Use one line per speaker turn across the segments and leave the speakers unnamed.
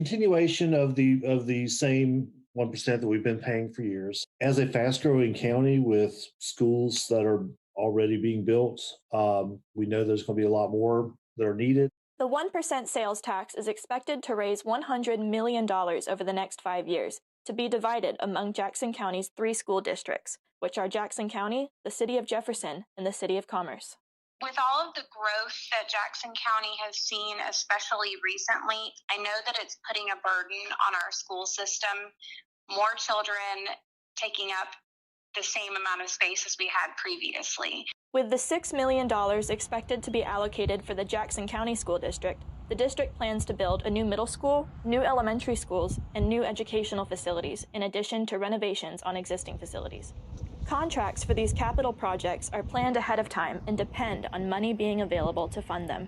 Continuation of the same 1% that we've been paying for years. As a fast-growing county with schools that are already being built, we know there's going to be a lot more that are needed.
The 1% sales tax is expected to raise $100 million over the next 5 years, to be divided among Jackson County's 3 school districts, which are Jackson County, the City of Jefferson, and the City of Commerce.
With all of the growth that Jackson County has seen, especially recently, I know that it's putting a burden on our school system. More children taking up the same amount of space as we had previously.
With the $6 million expected to be allocated for the Jackson County School District, the district plans to build a new middle school, new elementary schools, and new educational facilities, in addition to renovations on existing facilities. Contracts for these capital projects are planned ahead of time and depend on money being available to fund them.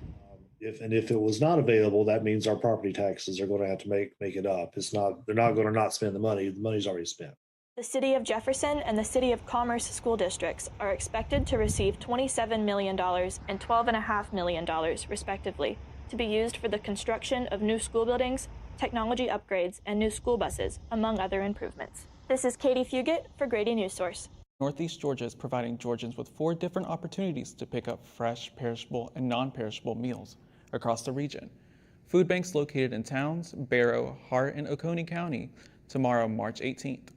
If it was not available, that means our property taxes are going to have to make it up. They're not going to not spend the money. The money's already spent.
The City of Jefferson and the City of Commerce school districts are expected to receive $27 million and $12.5 million, respectively, to be used for the construction of new school buildings, technology upgrades, and new school buses, among other improvements. This is Katie Fugit for Grady Newsource.
Northeast Georgia is providing Georgians with 4 different opportunities to pick up fresh, perishable, and non-perishable meals across the region. Food banks located in Towns, Barrow, Hart, and Oconee County tomorrow, March 18th.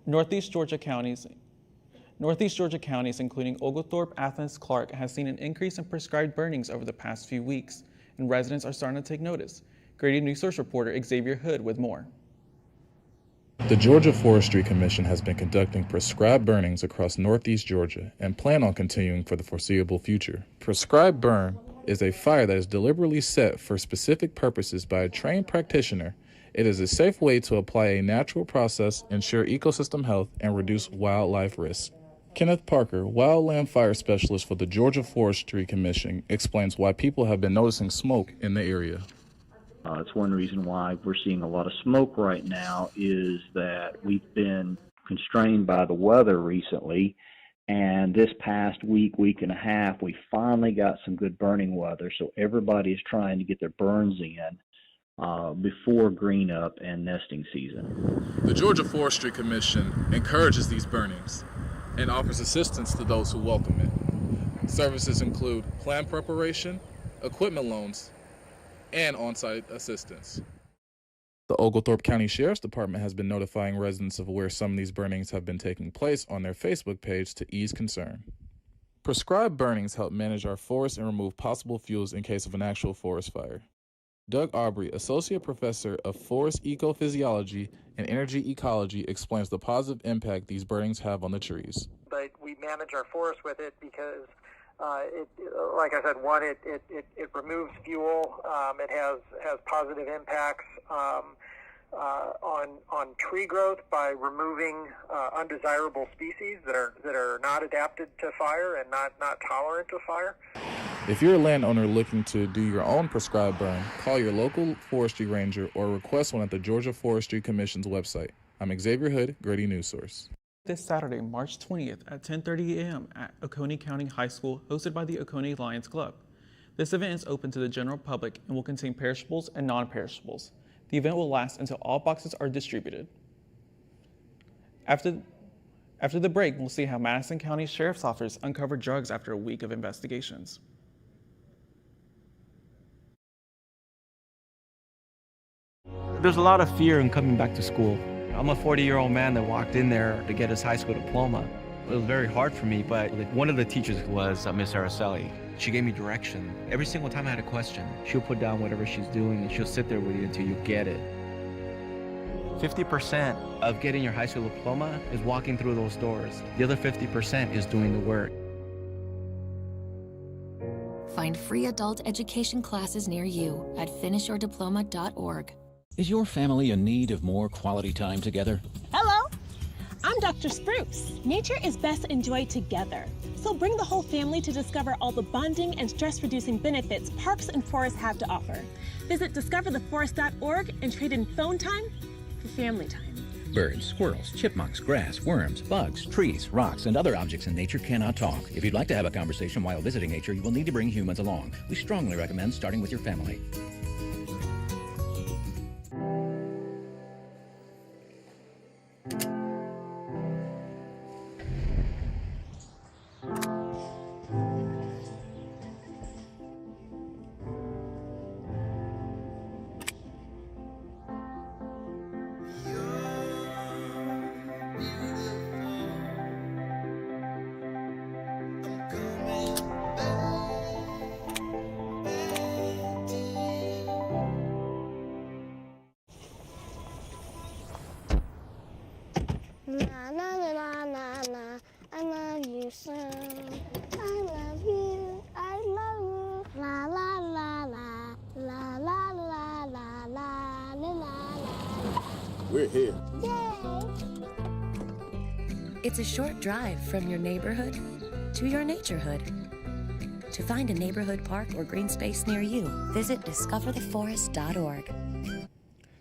Northeast Georgia counties, including Oglethorpe, Athens, Clark, has seen an increase in prescribed burnings over the past few weeks, and residents are starting to take notice. Grady Newsource reporter Xavier Hood with more.
The Georgia Forestry Commission has been conducting prescribed burnings across Northeast Georgia and plan on continuing for the foreseeable future. Prescribed burn is a fire that is deliberately set for specific purposes by a trained practitioner. It is a safe way to apply a natural process, ensure ecosystem health, and reduce wildlife risk. Kenneth Parker, Wildland Fire Specialist for the Georgia Forestry Commission, explains why people have been noticing smoke in the area.
It's one reason why we're seeing a lot of smoke right now is that we've been constrained by the weather recently, and this past week and a half, we finally got some good burning weather, so everybody is trying to get their burns in before green up and nesting season.
The Georgia Forestry Commission encourages these burnings and offers assistance to those who welcome it. Services include plan preparation, equipment loans, and on-site assistance. The Oglethorpe County Sheriff's Department has been notifying residents of where some of these burnings have been taking place on their Facebook page to ease concern. Prescribed burnings help manage our forests and remove possible fuels in case of an actual forest fire. Doug Aubrey, Associate Professor of Forest Ecophysiology and Energy Ecology, explains the positive impact these burnings have on the trees.
But we manage our forest with it because like I said, one, it removes fuel. It has positive impacts on tree growth by removing undesirable species that are not adapted to fire and not tolerant to fire.
If you're a landowner looking to do your own prescribed burn, call your local forestry ranger or request one at the Georgia Forestry Commission's website. I'm Xavier Hood, Grady Newsource.
This Saturday, March 20th at 10:30 a.m. at Oconee County High School, hosted by the Oconee Lions Club. This event is open to the general public and will contain perishables and non-perishables. The event will last until all boxes are distributed. After the break, we'll see how Madison County Sheriff's Office uncovered drugs after a week of investigations.
There's a lot of fear in coming back to school. I'm a 40-year-old man that walked in there to get his high school diploma. It was very hard for me, but one of the teachers was Miss Araceli. She gave me direction. Every single time I had a question, she'll put down whatever she's doing and she'll sit there with you until you get it. 50% of getting your high school diploma is walking through those doors. The other 50% is doing the work.
Find free adult education classes near you at finishyourdiploma.org.
Is your family in need of more quality time together?
Hello, I'm Dr. Spruce. Nature is best enjoyed together. So bring the whole family to discover all the bonding and stress-reducing benefits parks and forests have to offer. Visit discovertheforest.org and trade in phone time for family time.
Birds, squirrels, chipmunks, grass, worms, bugs, trees, rocks, and other objects in nature cannot talk. If you'd like to have a conversation while visiting nature, you will need to bring humans along. We strongly recommend starting with your family.
Na na na na na, I love you so. I love you, I love you. La la la la, la la la la la la la.
We're here.
Yay!
It's a short drive from your neighborhood to your naturehood. To find a neighborhood park or green space near you, visit discovertheforest.org.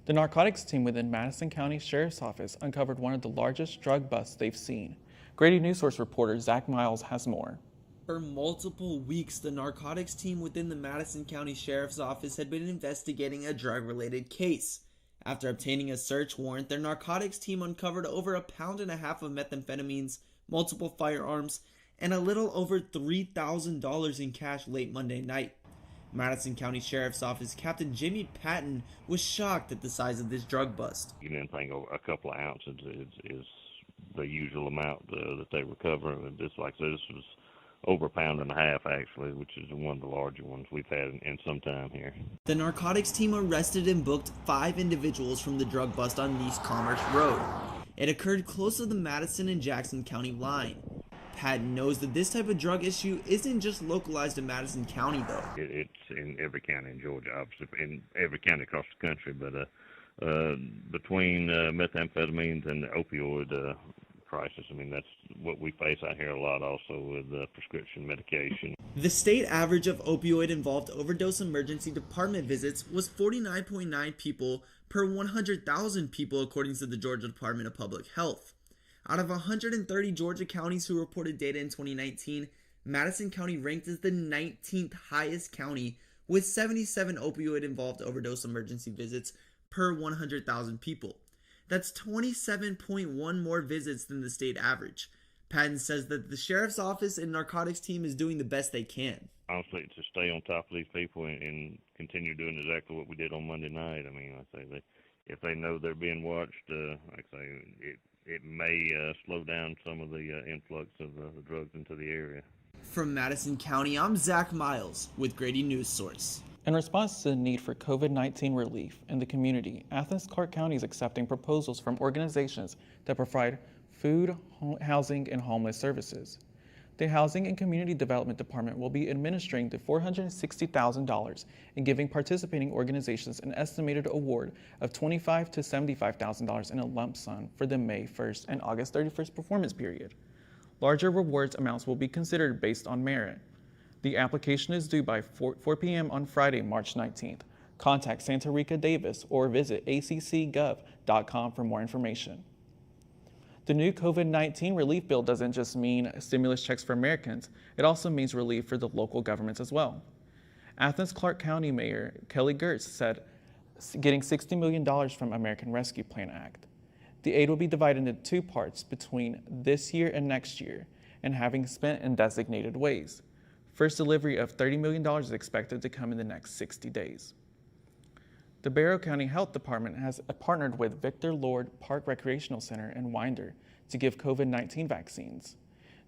The narcotics team within Madison County Sheriff's Office uncovered one of the largest drug busts they've seen. Grady Newsource reporter Zach Miles has more.
For multiple weeks, the narcotics team within the Madison County Sheriff's Office had been investigating a drug-related case. After obtaining a search warrant, their narcotics team uncovered over 1.5 pounds of methamphetamines, multiple firearms, and a little over $3,000 in cash late Monday night. Madison County Sheriff's Office Captain Jimmy Patton was shocked at the size of this drug bust.
You didn't think a couple of ounces is the usual amount that they recover. Just like this was over 1.5 pounds actually, which is one of the larger ones we've had in some time here.
The narcotics team arrested and booked 5 individuals from the drug bust on East Commerce Road. It occurred close to the Madison and Jackson County line. Patton knows that this type of drug issue isn't just localized in Madison County, though.
It's in every county in Georgia, obviously, in every county across the country, but between methamphetamines and the opioid crisis, I mean, that's what we face out here a lot also with prescription medication.
The state average of opioid-involved overdose emergency department visits was 49.9 people per 100,000 people, according to the Georgia Department of Public Health. Out of 130 Georgia counties who reported data in 2019, Madison County ranked as the 19th highest county with 77 opioid-involved overdose emergency visits per 100,000 people. That's 27.1 more visits than the state average. Patton says that the sheriff's office and narcotics team is doing the best they can.
Honestly, to stay on top of these people and continue doing exactly what we did on Monday night. I mean, I say if they know they're being watched, like I say, it may slow down some of the influx of the drugs into the area.
From Madison County, I'm Zach Miles with Grady Newsource.
In response to the need for COVID-19 relief in the community, Athens-Clarke County is accepting proposals from organizations that provide food, housing, and homeless services. The Housing and Community Development Department will be administering the $460,000 and giving participating organizations an estimated award of $25,000 to $75,000 in a lump sum for the May 1st and August 31st performance period. Larger rewards amounts will be considered based on merit. The application is due by 4 p.m. on Friday, March 19th. Contact Santa Rita Davis or visit accgov.com for more information. The new COVID-19 relief bill doesn't just mean stimulus checks for Americans, it also means relief for the local governments as well. Athens-Clarke County Mayor Kelly Gertz said getting $60 million from American Rescue Plan Act. The aid will be divided into 2 parts between this year and next year and having spent in designated ways. First delivery of $30 million is expected to come in the next 60 days. The Barrow County Health Department has partnered with Victor Lord Park Recreational Center in Winder to give COVID-19 vaccines.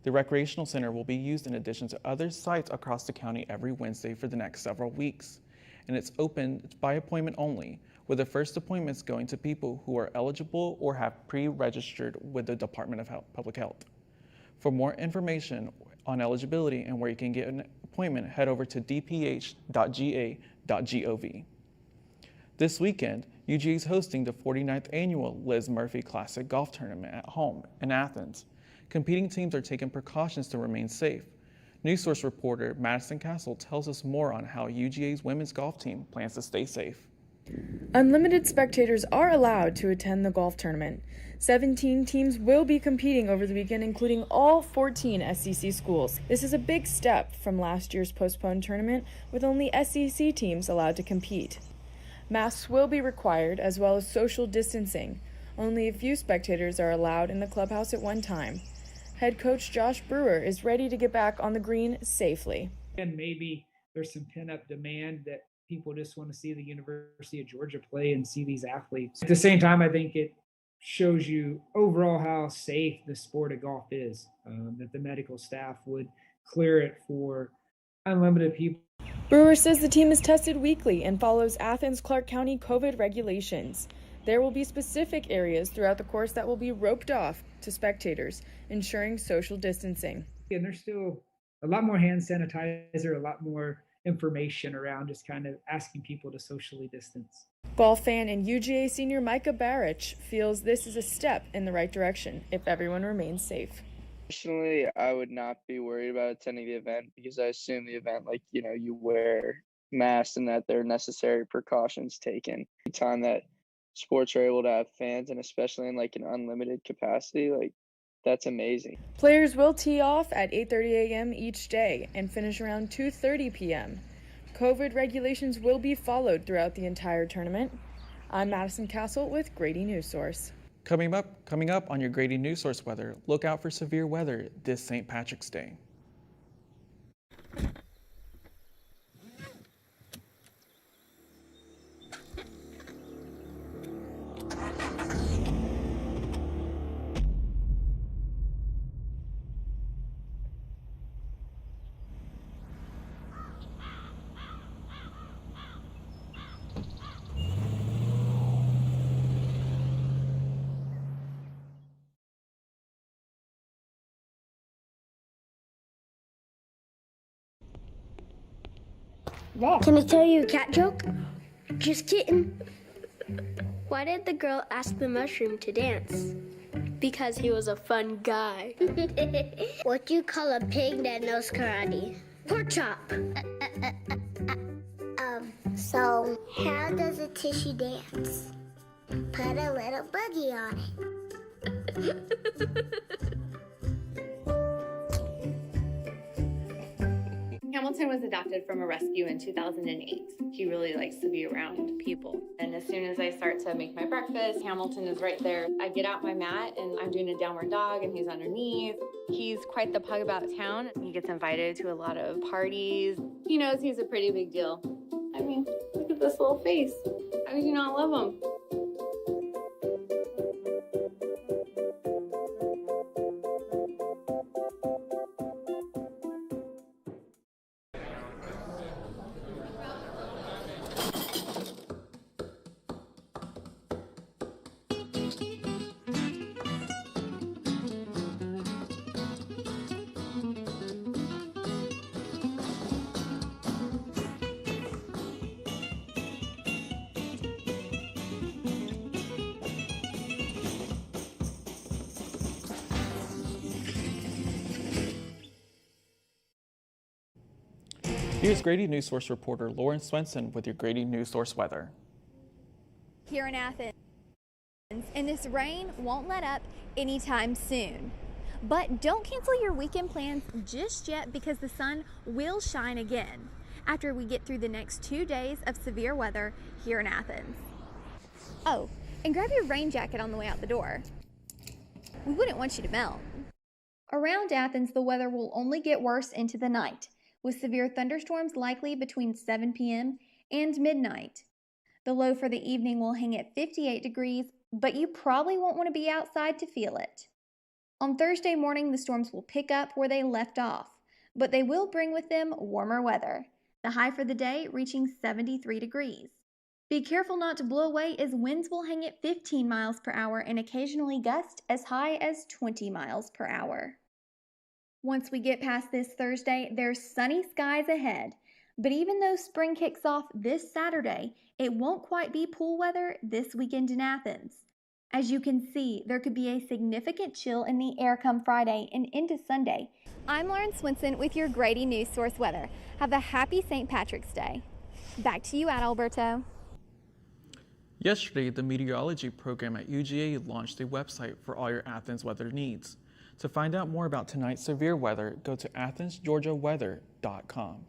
The recreational center will be used in addition to other sites across the county every Wednesday for the next several weeks. And it's open by appointment only, with the first appointments going to people who are eligible or have pre-registered with the Department of Public Health. For more information on eligibility and where you can get an appointment, head over to dph.ga.gov. This weekend, UGA is hosting the 49th annual Liz Murphy Classic Golf Tournament at home in Athens. Competing teams are taking precautions to remain safe. Newsource reporter Madison Castle tells us more on how UGA's women's golf team plans to stay safe.
Unlimited spectators are allowed to attend the golf tournament. 17 teams will be competing over the weekend, including all 14 SEC schools. This is a big step from last year's postponed tournament, with only SEC teams allowed to compete. Masks will be required, as well as social distancing. Only a few spectators are allowed in the clubhouse at one time. Head coach Josh Brewer is ready to get back on the green safely.
And maybe there's some pent-up demand that people just want to see the University of Georgia play and see these athletes. At the same time, I think it shows you overall how safe the sport of golf is, that the medical staff would clear it for unlimited people.
Brewer says the team is tested weekly and follows Athens-Clarke County COVID regulations. There will be specific areas throughout the course that will be roped off to spectators, ensuring social distancing.
And there's still a lot more hand sanitizer, a lot more information around just kind of asking people to socially distance.
Golf fan and UGA senior Micah Barrich feels this is a step in the right direction if everyone remains safe.
Personally, I would not be worried about attending the event because I assume the event, you wear masks and that there are necessary precautions taken. The time that sports are able to have fans, and especially in an unlimited capacity, that's amazing.
Players will tee off at 8:30 a.m. each day and finish around 2:30 p.m. COVID regulations will be followed throughout the entire tournament. I'm Madison Castle with Grady Newsource.
Coming up on your Grady Newsource weather, look out for severe weather this St. Patrick's Day.
Can I tell you a cat joke? Just kidding. Why did the girl ask the mushroom to dance? Because he was a fun guy. What do you call a pig that knows karate? Pork chop. So how does a tissue dance? Put a little boogie on it.
Hamilton was adopted from a rescue in 2008. He really likes to be around people. And as soon as I start to make my breakfast, Hamilton is right there. I get out my mat and I'm doing a downward dog and he's underneath. He's quite the pug about town. He gets invited to a lot of parties. He knows he's a pretty big deal. I mean, look at this little face. How could you not love him?
Here's Grady Newsource reporter Lauren Swenson with your Grady Newsource weather.
Here in Athens, and this rain won't let up anytime soon. But don't cancel your weekend plans just yet because the sun will shine again after we get through the next 2 days of severe weather here in Athens. Oh, and grab your rain jacket on the way out the door. We wouldn't want you to melt. Around Athens, the weather will only get worse into the night, with severe thunderstorms likely between 7 p.m. and midnight. The low for the evening will hang at 58 degrees, but you probably won't want to be outside to feel it. On Thursday morning, the storms will pick up where they left off, but they will bring with them warmer weather, the high for the day reaching 73 degrees. Be careful not to blow away as winds will hang at 15 miles per hour and occasionally gust as high as 20 miles per hour. Once we get past this Thursday, there's sunny skies ahead. But even though spring kicks off this Saturday, it won't quite be pool weather this weekend in Athens. As you can see, there could be a significant chill in the air come Friday and into Sunday. I'm Lauren Swenson with your Grady Newsource weather. Have a happy St. Patrick's Day. Back to you, Adalberto.
Yesterday, the meteorology program at UGA launched a website for all your Athens weather needs. To find out more about tonight's severe weather, go to athensgeorgiaweather.com.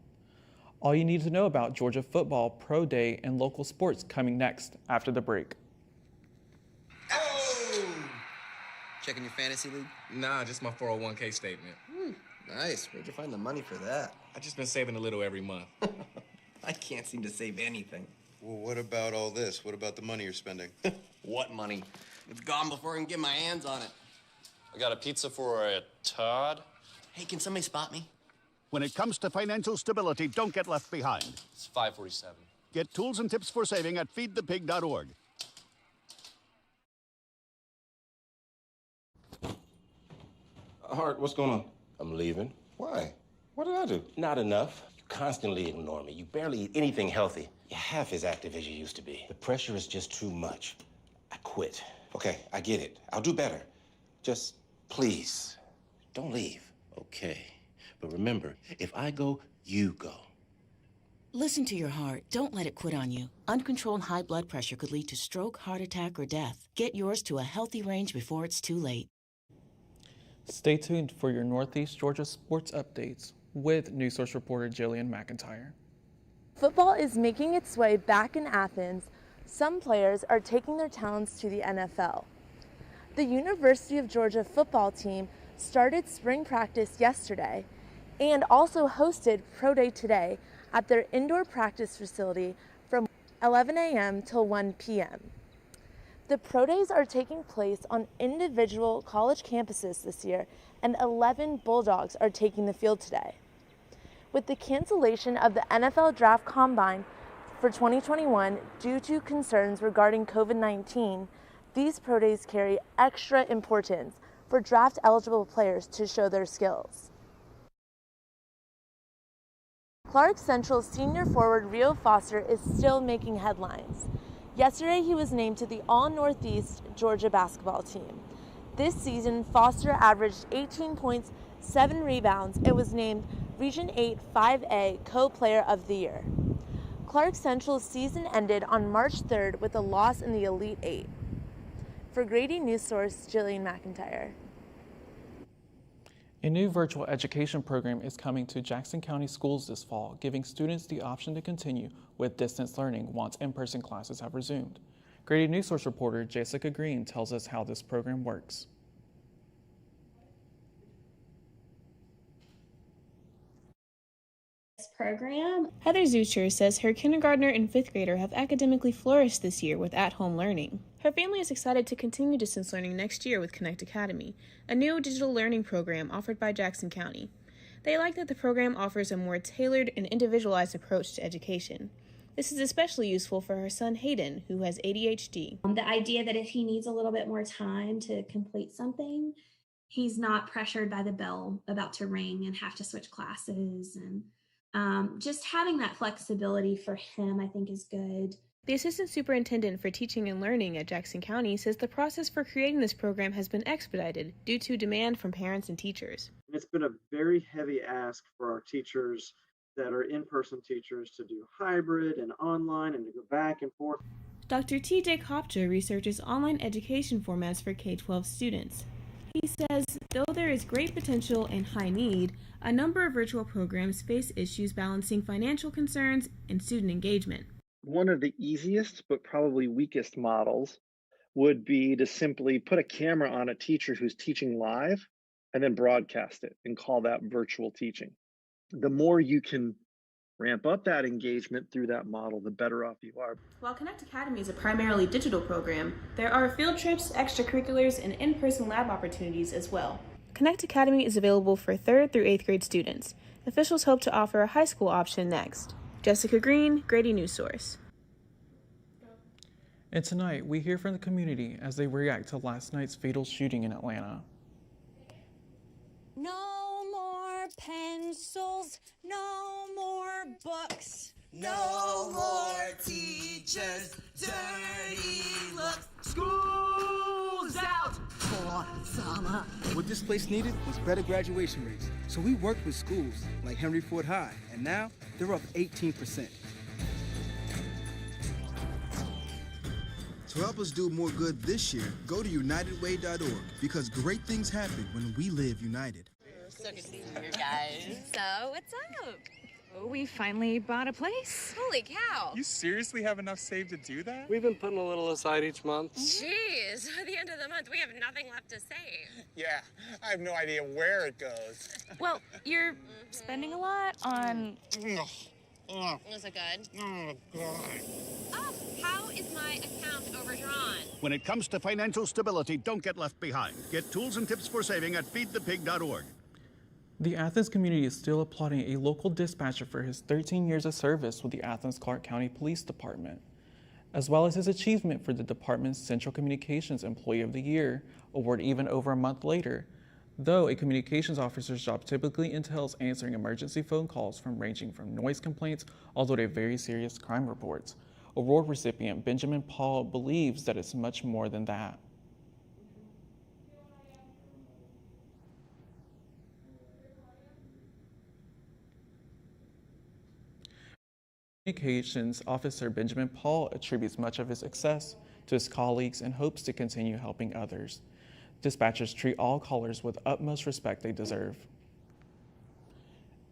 All you need to know about Georgia football, pro day, and local sports coming next after the break.
Oh! Checking your fantasy league?
Nah, just my 401k statement.
Nice. Where'd you find the money for that?
I just been saving a little every month.
I can't seem to save anything.
Well, what about all this? What about the money you're spending?
What money? It's gone before I can get my hands on it.
I got a pizza for a Todd.
Hey, can somebody spot me?
When it comes to financial stability, don't get left behind.
It's 547.
Get tools and tips for saving at feedthepig.org.
Hart, what's going on? I'm leaving. Why? What did I do? Not enough. You constantly ignore me. You barely eat anything healthy. You're half as active as you used to be. The pressure is just too much. I quit. Okay, I get it. I'll do better. Just please, don't leave. Okay. But remember, if I go, you go.
Listen to your heart. Don't let it quit on you. Uncontrolled high blood pressure could lead to stroke, heart attack, or death. Get yours to a healthy range before it's too late.
Stay tuned for your Northeast Georgia sports updates with Newsource reporter Jillian McIntyre.
Football is making its way back in Athens. Some players are taking their talents to the NFL. The University of Georgia football team started spring practice yesterday and also hosted Pro Day today at their indoor practice facility from 11 a.m. till 1 p.m. The Pro Days are taking place on individual college campuses this year, and 11 Bulldogs are taking the field today. With the cancellation of the NFL Draft Combine for 2021 due to concerns regarding COVID-19, these Pro Days carry extra importance for draft-eligible players to show their skills. Clark Central's senior forward Rio Foster is still making headlines. Yesterday, he was named to the All-Northeast Georgia basketball team. This season, Foster averaged 18 points, 7 rebounds, and was named Region 8 5A Co-Player of the Year. Clark Central's season ended on March 3rd with a loss in the Elite Eight. For Grady Newsource, Jillian McIntyre.
A new virtual education program is coming to Jackson County schools this fall, giving students the option to continue with distance learning once in-person classes have resumed. Grady Newsource reporter Jessica Green tells us how this program works.
Program. Heather Zucher says her kindergartner and 5th grader have academically flourished this year with at-home learning. Her family is excited to continue distance learning next year with Connect Academy, a new digital learning program offered by Jackson County. They like that the program offers a more tailored and individualized approach to education. This is especially useful for her son Hayden, who has ADHD.
The idea that if he needs a little bit more time to complete something, he's not pressured by the bell about to ring and have to switch classes, and just having that flexibility for him, I think, is good.
The Assistant Superintendent for Teaching and Learning at Jackson County says the process for creating this program has been expedited due to demand from parents and teachers.
It's been a very heavy ask for our teachers that are in-person teachers to do hybrid and online and to go back and forth.
Dr. T.J. Kopcha researches online education formats for K-12 students. He says, though there is great potential and high need, a number of virtual programs face issues balancing financial concerns and student engagement.
One of the easiest but probably weakest models would be to simply put a camera on a teacher who's teaching live and then broadcast it and call that virtual teaching. The more you can ramp up that engagement through that model, the better off you are.
While Connect Academy is a primarily digital program, there are field trips, extracurriculars, and in-person lab opportunities as well. Connect Academy is available for 3rd through 8th grade students. Officials hope to offer a high school option next. Jessica Green, Grady Newsource.
And tonight, we hear from the community as they react to last night's fatal shooting in Atlanta.
No more pencils, no more books, no more teachers, dirty looks.
School's out for summer. What this place needed was better graduation rates. So we worked with schools like Henry Ford High, and now they're up 18%. To help us do more good this year, go to unitedway.org because great things happen when we live united.
So good to see you guys. So, what's up?
Oh, we finally bought a place.
Holy cow.
You seriously have enough saved to do that?
We've been putting a little aside each month.
Jeez, at the end of the month, we have nothing left to save.
Yeah, I have no idea where it goes.
Well, you're spending a lot on...
Was it good?
Oh, God.
Oh, how is my account overdrawn?
When it comes to financial stability, don't get left behind. Get tools and tips for saving at feedthepig.org.
The Athens community is still applauding a local dispatcher for his 13 years of service with the Athens-Clarke County Police Department, as well as his achievement for the department's Central Communications Employee of the Year award even over a month later, though a communications officer's job typically entails answering emergency phone calls ranging from noise complaints all the way to very serious crime reports. Award recipient Benjamin Paul believes that it's much more than that. Communications Officer Benjamin Paul attributes much of his success to his colleagues and hopes to continue helping others. Dispatchers treat all callers with utmost respect they deserve.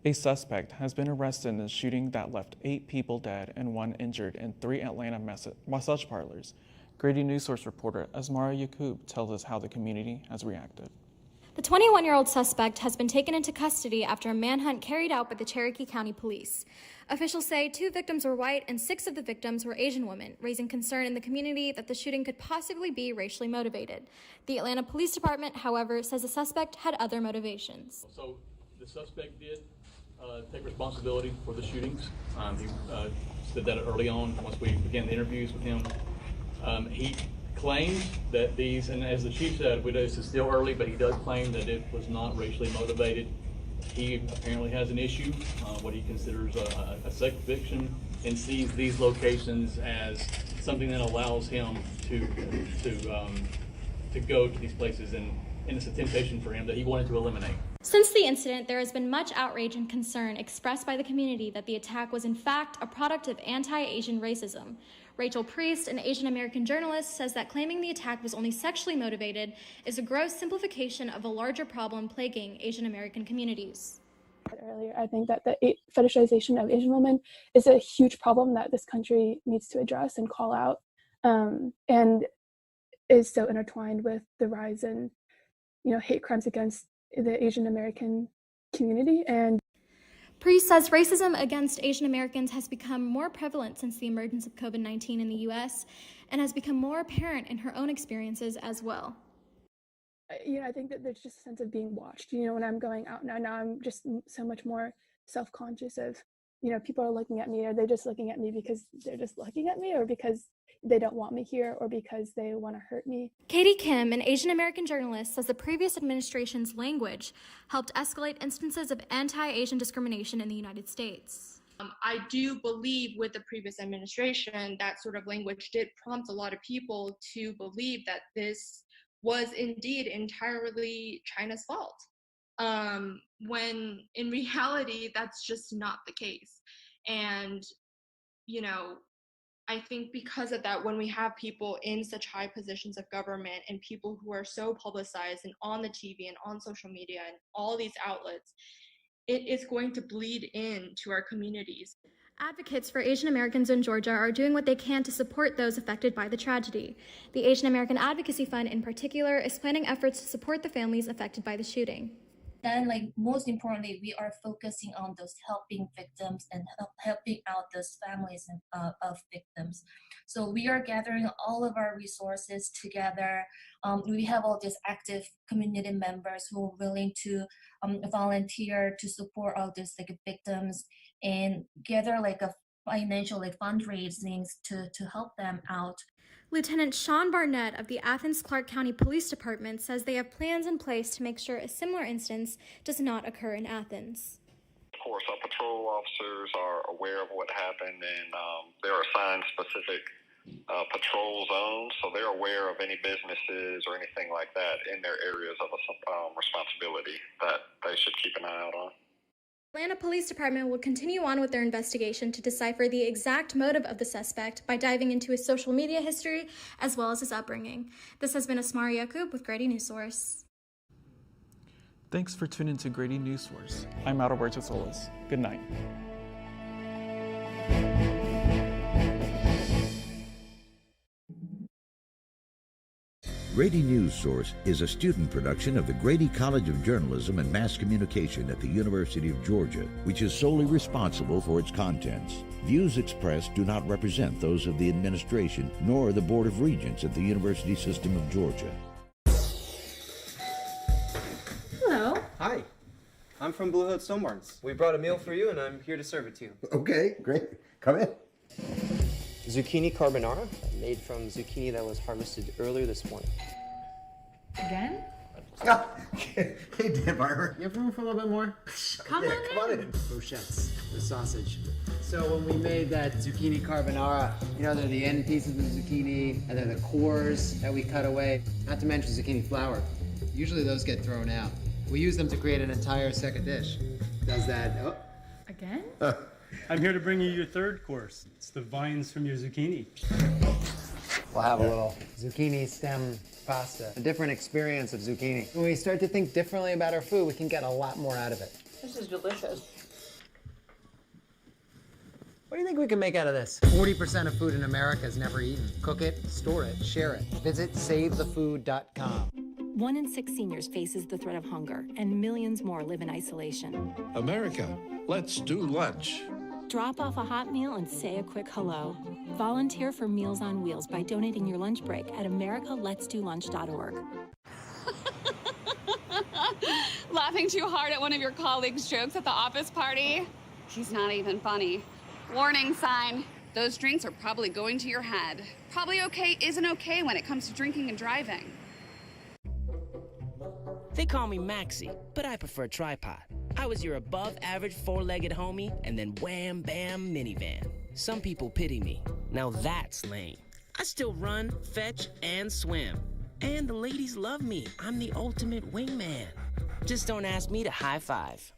A suspect has been arrested in a shooting that left 8 people dead and 1 injured in 3 Atlanta massage parlors. Grady Newsource reporter Asmara Yaqub tells us how the community has reacted.
The 21-year-old suspect has been taken into custody after a manhunt carried out by the Cherokee County Police. Officials say 2 victims were white and 6 of the victims were Asian women, raising concern in the community that the shooting could possibly be racially motivated. The Atlanta Police Department, however, says the suspect had other motivations.
So the suspect did take responsibility for the shootings. He said that early on once we began the interviews with him. He claims that these, and as the chief said, this is still early, but he does claim that it was not racially motivated. He apparently has an issue, what he considers a sex addiction, and sees these locations as something that allows him to go to these places, and it's a temptation for him that he wanted to eliminate.
Since the incident, there has been much outrage and concern expressed by the community that the attack was in fact a product of anti-Asian racism. Rachel Priest, an Asian American journalist, says that claiming the attack was only sexually motivated is a gross simplification of a larger problem plaguing Asian American communities.
Earlier, I think that the fetishization of Asian women is a huge problem that this country needs to address and call out, and is so intertwined with the rise in, hate crimes against the Asian American community. And
Priest says racism against Asian Americans has become more prevalent since the emergence of COVID-19 in the U.S. and has become more apparent in her own experiences as well.
I think that there's just a sense of being watched. When I'm going out now I'm just so much more self-conscious of, people are looking at me. Are they just looking at me because they're just looking at me, or because they don't want me here, or because they want to hurt me?
Katie Kim, an Asian American journalist, says the previous administration's language helped escalate instances of anti-Asian discrimination in the United States.
I do believe with the previous administration, that sort of language did prompt a lot of people to believe that this was indeed entirely China's fault, when in reality, that's just not the case. And, I think because of that, when we have people in such high positions of government and people who are so publicized and on the TV and on social media and all these outlets, it is going to bleed into our communities.
Advocates for Asian Americans in Georgia are doing what they can to support those affected by the tragedy. The Asian American Advocacy Fund in particular is planning efforts to support the families affected by the shooting.
Then, most importantly, we are focusing on those helping victims and helping out those families of victims. So we are gathering all of our resources together. We have all these active community members who are willing to volunteer to support all these victims and gather a financial fundraisings to help them out.
Lieutenant Sean Barnett of the Athens-Clarke County Police Department says they have plans in place to make sure a similar instance does not occur in Athens.
Of course, our patrol officers are aware of what happened, and there are assigned specific patrol zones, so they're aware of any businesses or anything like that in their areas of responsibility that they should keep an eye out on.
Atlanta Police Department will continue on with their investigation to decipher the exact motive of the suspect by diving into his social media history as well as his upbringing. This has been Asmari Yakub with Grady Newsource.
Thanks for tuning to Grady Newsource. I'm Adalberto Solis. Good night.
Grady Newsource is a student production of the Grady College of Journalism and Mass Communication at the University of Georgia, which is solely responsible for its contents. Views expressed do not represent those of the administration nor the Board of Regents at the University System of Georgia.
Hello.
Hi, I'm from Blue Hood Stonebarns. We brought a meal for you and I'm here to serve it to you.
Okay, great. Come in.
Zucchini carbonara, made from zucchini that was harvested earlier this morning.
Again?
Hey, Dan Barber.
You have room for a little bit more?
Come on in.
Brochettes, the sausage. So when we made that zucchini carbonara, you know, they're the end pieces of the zucchini, and they're the cores that we cut away, not to mention zucchini flour. Usually those get thrown out. We use them to create an entire second dish. Does that, oh.
Again?
I'm here to bring you your third course. It's the vines from your zucchini.
We'll have a little zucchini stem pasta, a different experience of zucchini. When we start to think differently about our food, we can get a lot more out of it.
This is delicious.
What do you think we can make out of this? 40% of food in America is never eaten. Cook it, store it, share it. Visit SaveTheFood.com.
1 in 6 seniors faces the threat of hunger, and millions more live in isolation.
America, let's do lunch.
Drop off a hot meal and say a quick hello. Volunteer for Meals on Wheels by donating your lunch break at americaletsdolunch.org.
Laughing too hard at one of your colleagues' jokes at the office party? He's not even funny. Warning sign. Those drinks are probably going to your head. Probably okay isn't okay when it comes to drinking and driving.
They call me Maxie, but I prefer tripod. I was your above-average four-legged homie, and then wham-bam minivan. Some people pity me. Now that's lame. I still run, fetch, and swim. And the ladies love me. I'm the ultimate wingman. Just don't ask me to high-five.